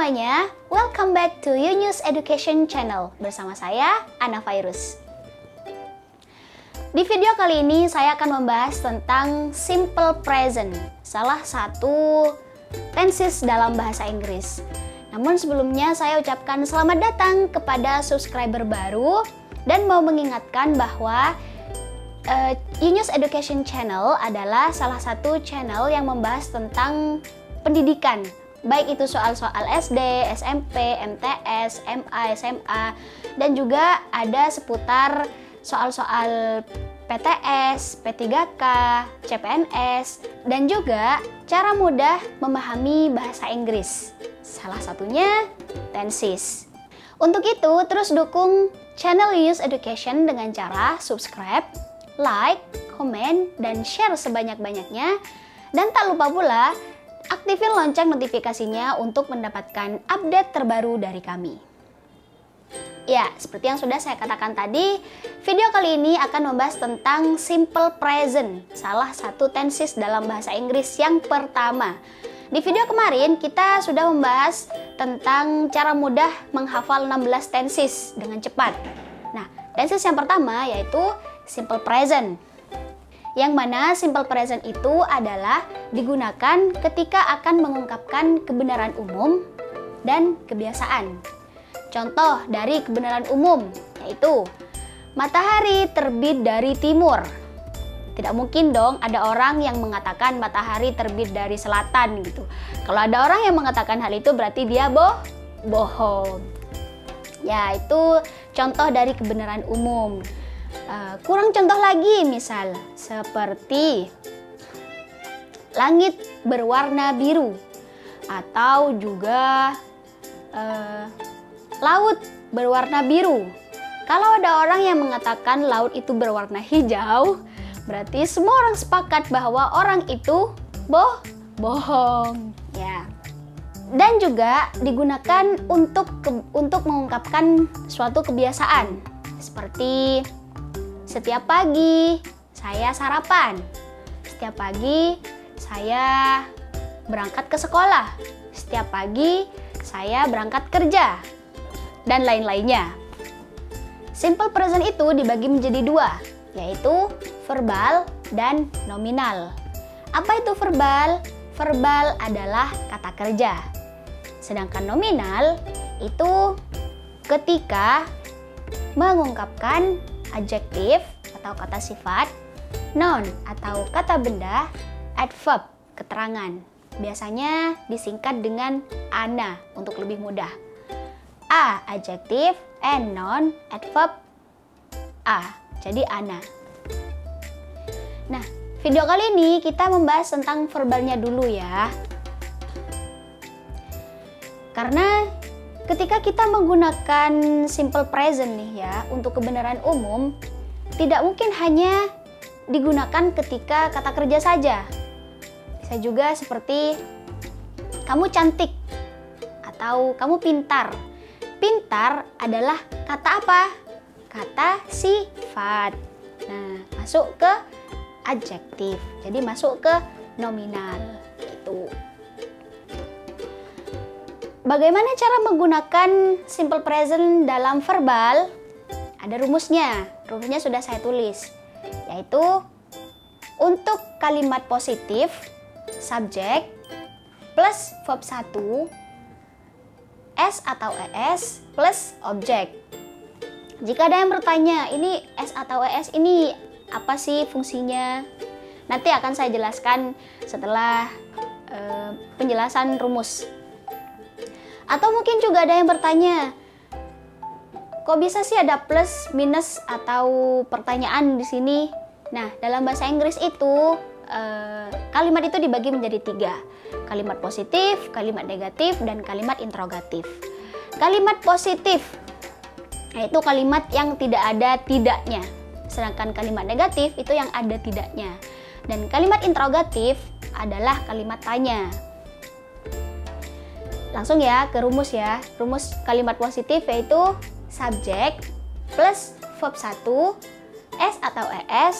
semuanya, welcome back to Yunus Education Channel bersama saya, Ana Virus. Di video kali ini saya akan membahas tentang simple present, salah satu tenses dalam bahasa Inggris. Namun sebelumnya saya ucapkan selamat datang kepada subscriber baru dan mau mengingatkan bahwa Yunus Education Channel adalah salah satu channel yang membahas tentang pendidikan. Baik itu soal-soal SD, SMP, MTS, MA, SMA, dan juga ada seputar soal-soal PTS, P3K, CPNS, dan juga cara mudah memahami bahasa Inggris. Salah satunya tenses. Untuk itu, terus dukung channel Yunus Education dengan cara subscribe, like, komen, dan share sebanyak-banyaknya. Dan tak lupa pula aktifin lonceng notifikasinya untuk mendapatkan update terbaru dari kami. Ya, seperti yang sudah saya katakan tadi, video kali ini akan membahas tentang simple present, salah satu tenses dalam bahasa Inggris yang pertama. Di video kemarin kita sudah membahas tentang cara mudah menghafal 16 tenses dengan cepat. Nah, tenses yang pertama yaitu simple present. Yang mana simple present itu adalah digunakan ketika akan mengungkapkan kebenaran umum dan kebiasaan. Contoh dari kebenaran umum yaitu matahari terbit dari timur. Tidak mungkin dong ada orang yang mengatakan matahari terbit dari selatan gitu. Kalau ada orang yang mengatakan hal itu berarti dia bohong. Ya, itu contoh dari kebenaran umum. Kurang contoh lagi, misal seperti langit berwarna biru atau juga laut berwarna biru. Kalau ada orang yang mengatakan laut itu berwarna hijau, berarti semua orang sepakat bahwa orang itu bohong. Ya. Dan juga digunakan untuk mengungkapkan suatu kebiasaan seperti setiap pagi saya sarapan, setiap pagi saya berangkat ke sekolah, setiap pagi saya berangkat kerja, dan lain-lainnya. Simple present itu dibagi menjadi dua, yaitu verbal dan nominal. Apa itu verbal? Verbal adalah kata kerja. Sedangkan nominal itu ketika mengungkapkan adjektif atau kata sifat, noun atau kata benda, adverb, keterangan. Biasanya disingkat dengan ANA untuk lebih mudah. A, adjektif, and noun, adverb, A. Jadi ANA. Nah, video kali ini kita membahas tentang verbalnya dulu ya. Karena ketika kita menggunakan simple present nih ya, untuk kebenaran umum, tidak mungkin hanya digunakan ketika kata kerja saja. Bisa juga seperti kamu cantik atau kamu pintar. Pintar adalah kata apa? Kata sifat. Nah, masuk ke adjektif. Jadi masuk ke nominal gitu. Bagaimana cara menggunakan simple present dalam verbal? Ada rumusnya. Rumusnya sudah saya tulis. Yaitu untuk kalimat positif, subjek plus verb 1, S atau ES plus objek. Jika ada yang bertanya, ini S atau ES ini apa sih fungsinya? Nanti akan saya jelaskan setelah penjelasan rumus. Atau mungkin juga ada yang bertanya, kok bisa sih ada plus, minus, atau pertanyaan di sini? Nah, dalam bahasa Inggris itu kalimat itu dibagi menjadi 3. Kalimat positif, kalimat negatif, dan kalimat interrogatif. Kalimat positif yaitu kalimat yang tidak ada tidaknya. Sedangkan kalimat negatif itu yang ada tidaknya. Dan kalimat interrogatif adalah kalimat tanya. Langsung ya ke rumus ya. Rumus kalimat positif yaitu subjek plus verb 1, S atau ES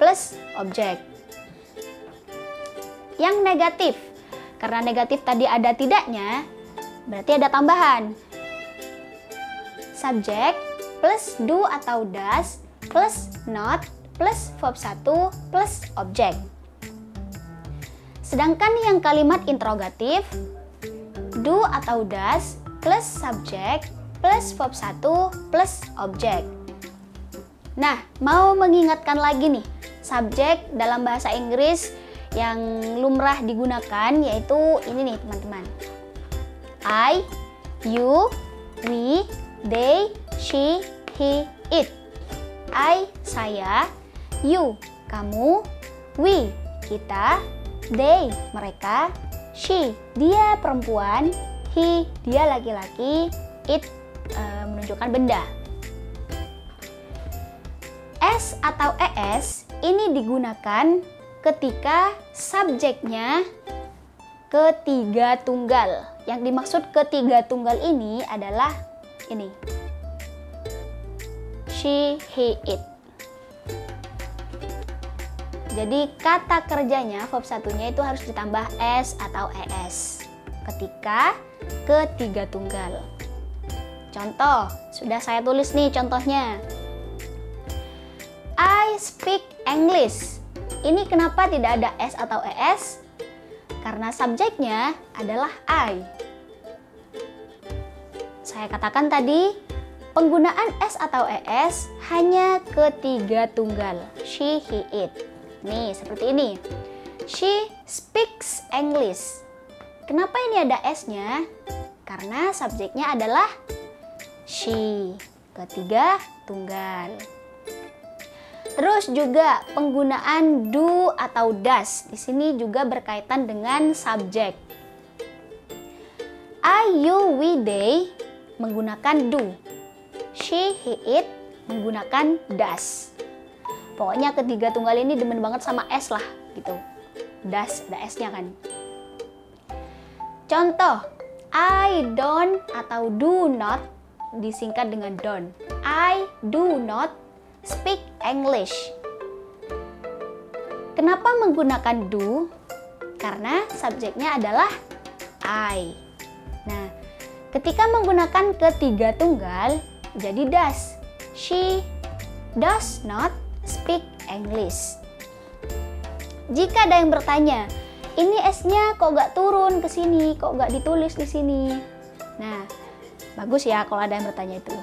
plus objek. Yang negatif, karena negatif tadi ada tidaknya, berarti ada tambahan. Subjek plus do atau does plus not plus verb 1 plus objek. Sedangkan yang kalimat interrogatif, do atau does plus subjek plus verb 1 plus objek. Nah, mau mengingatkan lagi nih, subjek dalam bahasa Inggris yang lumrah digunakan yaitu ini nih teman-teman. I, you, we, they, she, he, it. I, saya, you, kamu, we, kita, they, mereka, she, dia perempuan, he, dia laki-laki, it, menunjukkan benda. S atau es ini digunakan ketika subjeknya ketiga tunggal. Yang dimaksud ketiga tunggal ini adalah ini. She, he, it. Jadi kata kerjanya verb satunya itu harus ditambah s atau es ketika ketiga tunggal. Contoh, sudah saya tulis nih contohnya. I speak English. Ini kenapa tidak ada s atau es? Karena subjeknya adalah I. Saya katakan tadi, penggunaan s atau es hanya ketiga tunggal. She, he, it. Nih, seperti ini. She speaks English. Kenapa ini ada s-nya? Karena subjeknya adalah she. Ketiga tunggal. Terus juga penggunaan do atau does di sini juga berkaitan dengan subjek. I, you, we, they menggunakan do. She, he, it menggunakan does. Pokoknya ketiga tunggal ini demen banget sama s lah gitu. Does, ada s-nya kan. Contoh, I don't atau do not disingkat dengan don't. I do not speak English. Kenapa menggunakan do? Karena subjeknya adalah I. Nah, ketika menggunakan ketiga tunggal, jadi does. She does not speak English. Jika ada yang bertanya, ini S-nya kok gak turun ke sini, kok gak ditulis di sini? Nah, bagus ya kalau ada yang bertanya itu.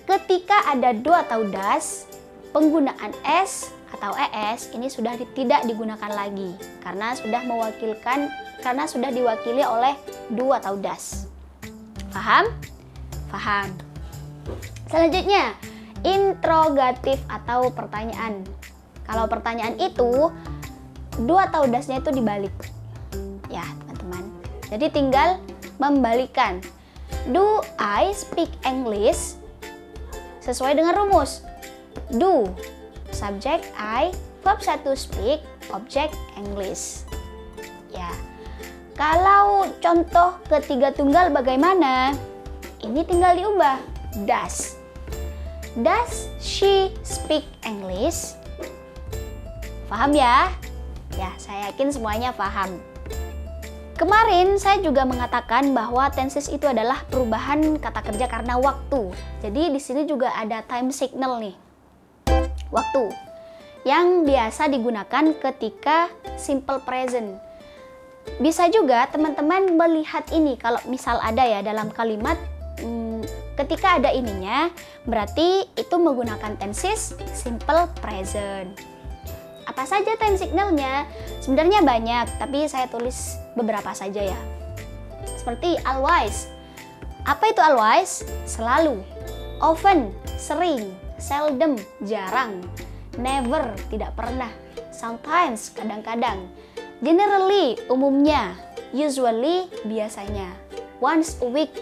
Ketika ada do atau does, penggunaan s atau es ini sudah tidak digunakan lagi karena sudah diwakili oleh do atau does. Paham? Paham. Selanjutnya, interrogatif atau pertanyaan. Kalau pertanyaan itu do atau does-nya itu dibalik. Ya, teman-teman. Jadi tinggal membalikan. Do I speak English? Sesuai dengan rumus. Do, subjek I, verb 1 speak, objek English. Ya. Kalau contoh ketiga tunggal bagaimana? Ini tinggal diubah. Does. Does she speak English? Paham ya? Ya, saya yakin semuanya paham. Kemarin saya juga mengatakan bahwa tenses itu adalah perubahan kata kerja karena waktu. Jadi di sini juga ada time signal nih. Waktu yang biasa digunakan ketika simple present. Bisa juga teman-teman melihat ini kalau misal ada ya dalam kalimat ketika ada ininya berarti itu menggunakan tenses simple present. Apa saja time signalnya? Sebenarnya banyak, tapi saya tulis beberapa saja ya. Seperti always. Apa itu always? Selalu. Often, sering. Seldom, jarang. Never, tidak pernah. Sometimes, kadang-kadang. Generally, umumnya. Usually, biasanya. Once a week,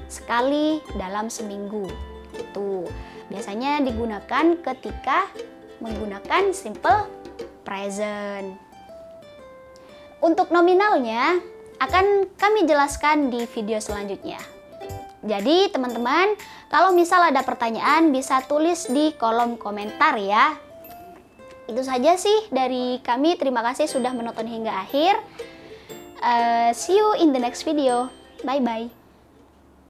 sekali dalam seminggu. Itu biasanya digunakan ketika menggunakan simple present. Untuk nominalnya akan kami jelaskan di video selanjutnya. Jadi teman-teman, kalau misal ada pertanyaan bisa tulis di kolom komentar ya. Itu saja sih dari kami. Terima kasih sudah menonton hingga akhir. See you in the next video. Bye bye.